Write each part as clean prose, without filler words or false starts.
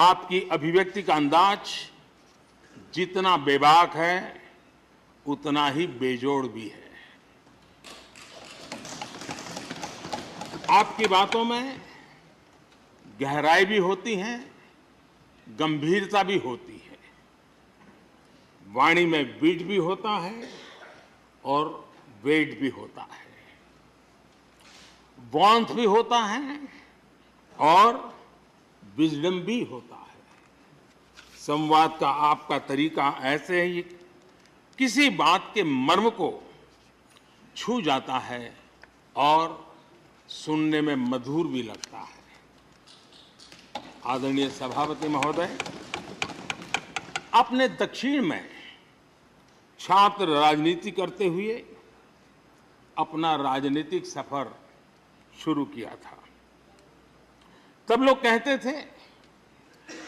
आपकी अभिव्यक्ति का अंदाज जितना बेबाक है उतना ही बेजोड़ भी है। आपकी बातों में गहराई भी होती है, गंभीरता भी होती है, वाणी में बीट भी होता है और वेट भी होता है, वार्मथ भी होता है और विजडम भी होता है। संवाद का आपका तरीका ऐसे ही किसी बात के मर्म को छू जाता है और सुनने में मधुर भी लगता है। आदरणीय सभापति महोदय, आपने दक्षिण में छात्र राजनीति करते हुए अपना राजनीतिक सफर शुरू किया था। तब लोग कहते थे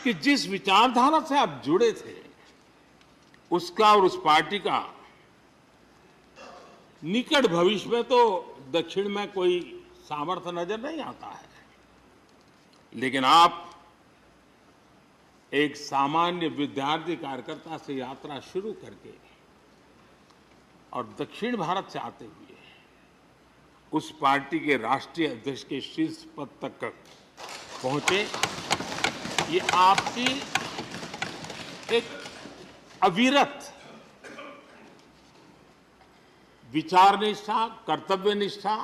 कि जिस विचारधारा से आप जुड़े थे उसका और उस पार्टी का निकट भविष्य में तो दक्षिण में कोई सामर्थ्य नजर नहीं आता है, लेकिन आप एक सामान्य विद्यार्थी कार्यकर्ता से यात्रा शुरू करके और दक्षिण भारत से आते हुए उस पार्टी के राष्ट्रीय अध्यक्ष के शीर्ष पद तक पहुंचे। ये आपकी एक अविरत विचार निष्ठा, कर्तव्य निष्ठा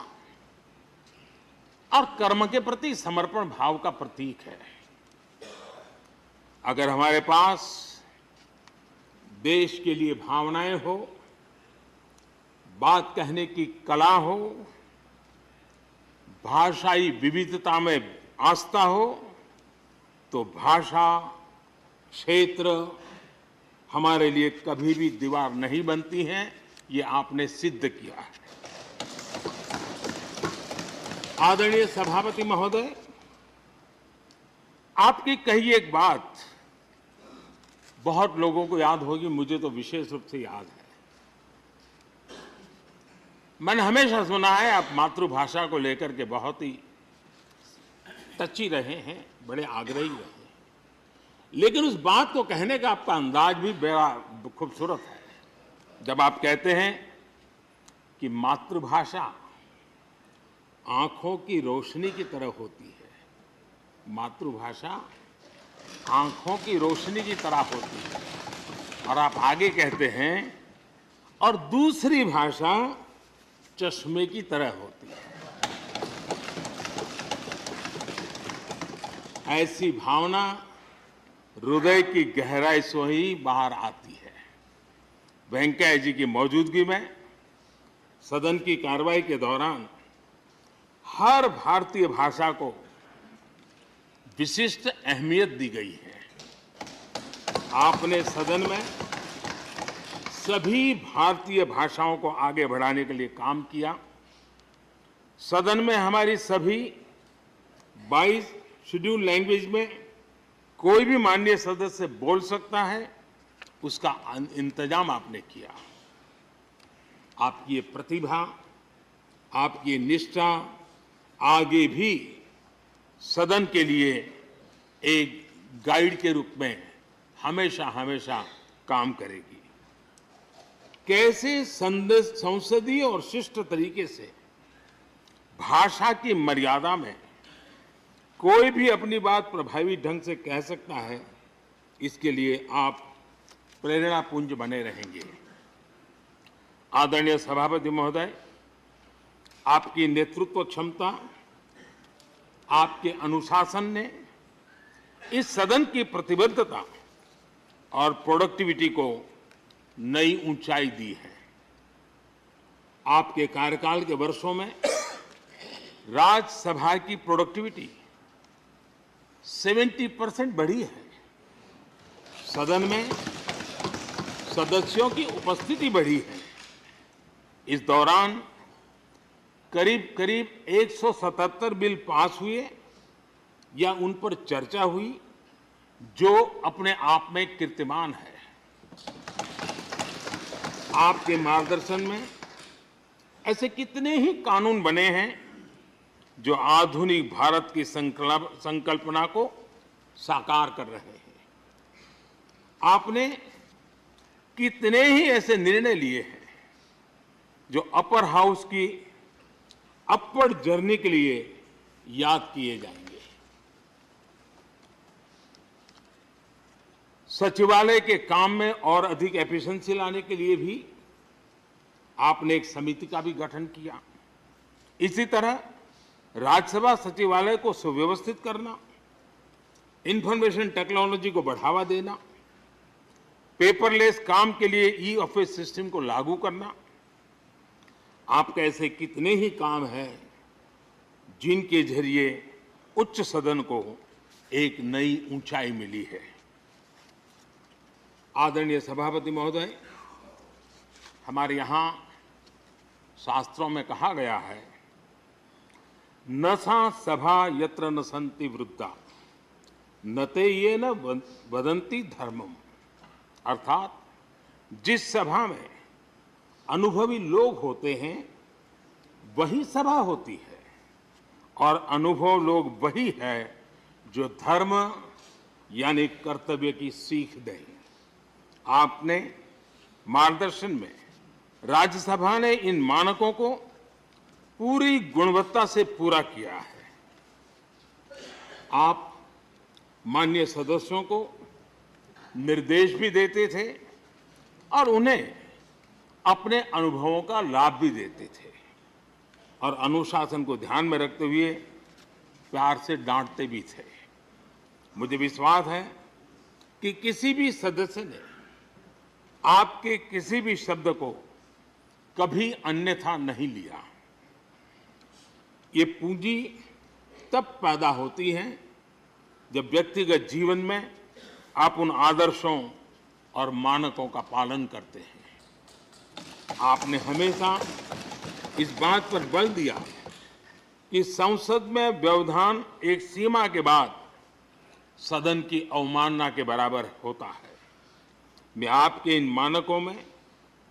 और कर्म के प्रति समर्पण भाव का प्रतीक है। अगर हमारे पास देश के लिए भावनाएं हो, बात कहने की कला हो, भाषाई विविधता में आस्था हो, तो भाषा क्षेत्र हमारे लिए कभी भी दीवार नहीं बनती है। ये आपने सिद्ध किया है। आदरणीय सभापति महोदय, आपकी कही एक बात बहुत लोगों को याद होगी, मुझे तो विशेष रूप से याद है। मैंने हमेशा सुना है आप मातृभाषा को लेकर के बहुत ही टची रहे हैं, बड़े आग्रही रहे हैं, लेकिन उस बात को कहने का आपका अंदाज भी बड़ा खूबसूरत है। जब आप कहते हैं कि मातृभाषा आंखों की रोशनी की तरह होती है, मातृभाषा आंखों की रोशनी की तरह होती है, और आप आगे कहते हैं और दूसरी भाषा चश्मे की तरह होती है। ऐसी भावना हृदय की गहराई से ही बाहर आती है। वेंकैया जी की मौजूदगी में सदन की कार्रवाई के दौरान हर भारतीय भाषा को विशिष्ट अहमियत दी गई है। आपने सदन में सभी भारतीय भाषाओं को आगे बढ़ाने के लिए काम किया। सदन में हमारी सभी 22 शेड्यूल लैंग्वेज में कोई भी माननीय सदस्य बोल सकता है, उसका इंतजाम आपने किया। आपकी ये प्रतिभा, आपकी निष्ठा आगे भी सदन के लिए एक गाइड के रूप में हमेशा हमेशा काम करेगी। कैसे संसदीय और शिष्ट तरीके से भाषा की मर्यादा में कोई भी अपनी बात प्रभावी ढंग से कह सकता है, इसके लिए आप प्रेरणापुंज बने रहेंगे। आदरणीय सभापति महोदय, आपकी नेतृत्व क्षमता, आपके अनुशासन ने इस सदन की प्रतिबद्धता और प्रोडक्टिविटी को नई ऊंचाई दी है। आपके कार्यकाल के वर्षों में राज्यसभा की प्रोडक्टिविटी 70% बढ़ी है। सदन में सदस्यों की उपस्थिति बढ़ी है। इस दौरान करीब करीब 177 बिल पास हुए या उन पर चर्चा हुई, जो अपने आप में कीर्तिमान है। आपके मार्गदर्शन में ऐसे कितने ही कानून बने हैं जो आधुनिक भारत की संकल्पना को साकार कर रहे हैं। आपने कितने ही ऐसे निर्णय लिए हैं जो अपर हाउस की अपवर्ड जर्नी के लिए याद किए जाएंगे। सचिवालय के काम में और अधिक एफिशिएंसी लाने के लिए भी आपने एक समिति का भी गठन किया। इसी तरह राज्यसभा सचिवालय को सुव्यवस्थित करना, इंफॉर्मेशन टेक्नोलॉजी को बढ़ावा देना, पेपरलेस काम के लिए ई ऑफिस सिस्टम को लागू करना, आपके ऐसे कितने ही काम हैं जिनके जरिए उच्च सदन को एक नई ऊंचाई मिली है। आदरणीय सभापति महोदय, हमारे यहाँ शास्त्रों में कहा गया है, न सा सभा यत्र न सन्ति वृद्धा न ते ये न वदन्ति धर्मम। अर्थात जिस सभा में अनुभवी लोग होते हैं वही सभा होती है, और अनुभव लोग वही है जो धर्म यानी कर्तव्य की सीख दें। आपने मार्गदर्शन में राज्यसभा ने इन मानकों को पूरी गुणवत्ता से पूरा किया है। आप माननीय सदस्यों को निर्देश भी देते थे और उन्हें अपने अनुभवों का लाभ भी देते थे, और अनुशासन को ध्यान में रखते हुए प्यार से डांटते भी थे। मुझे विश्वास है कि किसी भी सदस्य ने आपके किसी भी शब्द को कभी अन्यथा नहीं लिया। ये पूंजी तब पैदा होती है जब व्यक्तिगत जीवन में आप उन आदर्शों और मानकों का पालन करते हैं। आपने हमेशा इस बात पर बल दिया कि संसद में व्यवधान एक सीमा के बाद सदन की अवमानना के बराबर होता है। मैं आपके इन मानकों में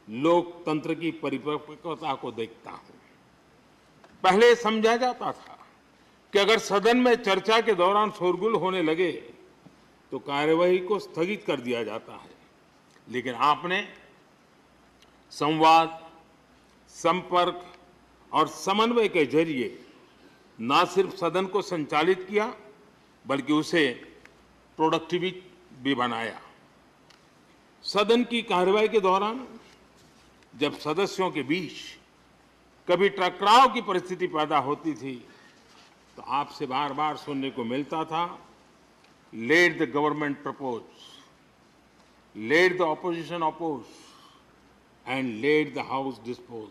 लोकतंत्र की परिपक्वता को देखता हूं। पहले समझा जाता था कि अगर सदन में चर्चा के दौरान शोरगुल होने लगे तो कार्यवाही को स्थगित कर दिया जाता है, लेकिन आपने संवाद, संपर्क और समन्वय के जरिए न सिर्फ सदन को संचालित किया बल्कि उसे प्रोडक्टिव भी बनाया। सदन की कार्यवाही के दौरान जब सदस्यों के बीच कभी टकराव की परिस्थिति पैदा होती थी तो आपसे बार बार सुनने को मिलता था, let the government propose, let the opposition oppose and let the house dispose.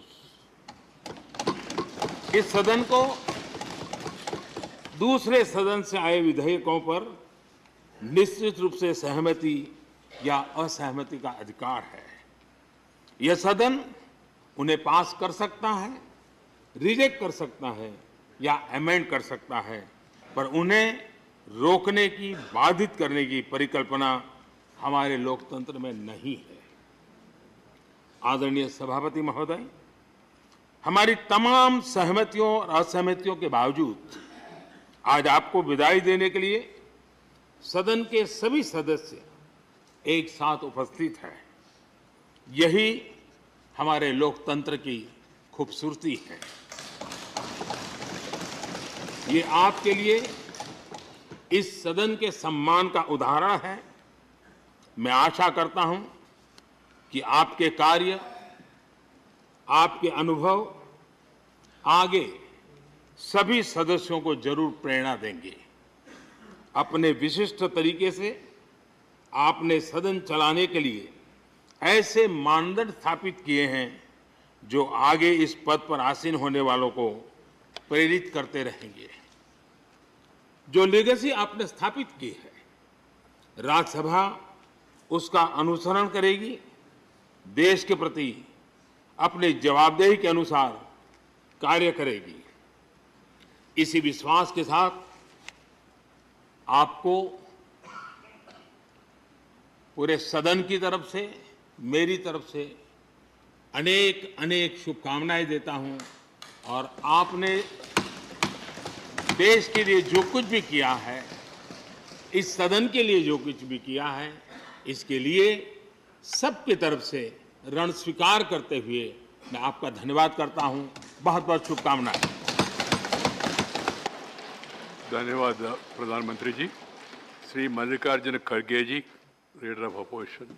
इस सदन को दूसरे सदन से आए विधेयकों पर निश्चित रूप से सहमति या असहमति का अधिकार है। यह सदन उन्हें पास कर सकता है, रिजेक्ट कर सकता है या अमेंड कर सकता है, पर उन्हें रोकने की, बाधित करने की परिकल्पना हमारे लोकतंत्र में नहीं है। आदरणीय सभापति महोदय, हमारी तमाम सहमतियों और असहमतियों के बावजूद आज आपको विदाई देने के लिए सदन के सभी सदस्य एक साथ उपस्थित हैं। यही हमारे लोकतंत्र की खूबसूरती है। ये आपके लिए इस सदन के सम्मान का उदाहरण है। मैं आशा करता हूं कि आपके कार्य, आपके अनुभव आगे सभी सदस्यों को जरूर प्रेरणा देंगे। अपने विशिष्ट तरीके से आपने सदन चलाने के लिए ऐसे मानदंड स्थापित किए हैं जो आगे इस पद पर आसीन होने वालों को प्रेरित करते रहेंगे। जो लेगेसी आपने स्थापित की है, राज्यसभा उसका अनुसरण करेगी, देश के प्रति अपने जवाबदेही के अनुसार कार्य करेगी। इसी विश्वास के साथ आपको पूरे सदन की तरफ से, मेरी तरफ से अनेक अनेक शुभकामनाएं देता हूं, और आपने देश के लिए जो कुछ भी किया है इस सदन के लिए जो कुछ भी किया है, इसके लिए सबकी तरफ से ऋण स्वीकार करते हुए मैं आपका धन्यवाद करता हूं। बहुत बहुत शुभकामनाएं। धन्यवाद प्रधानमंत्री जी। श्री मल्लिकार्जुन खड़गे जी, लीडर ऑफ अपोजिशन।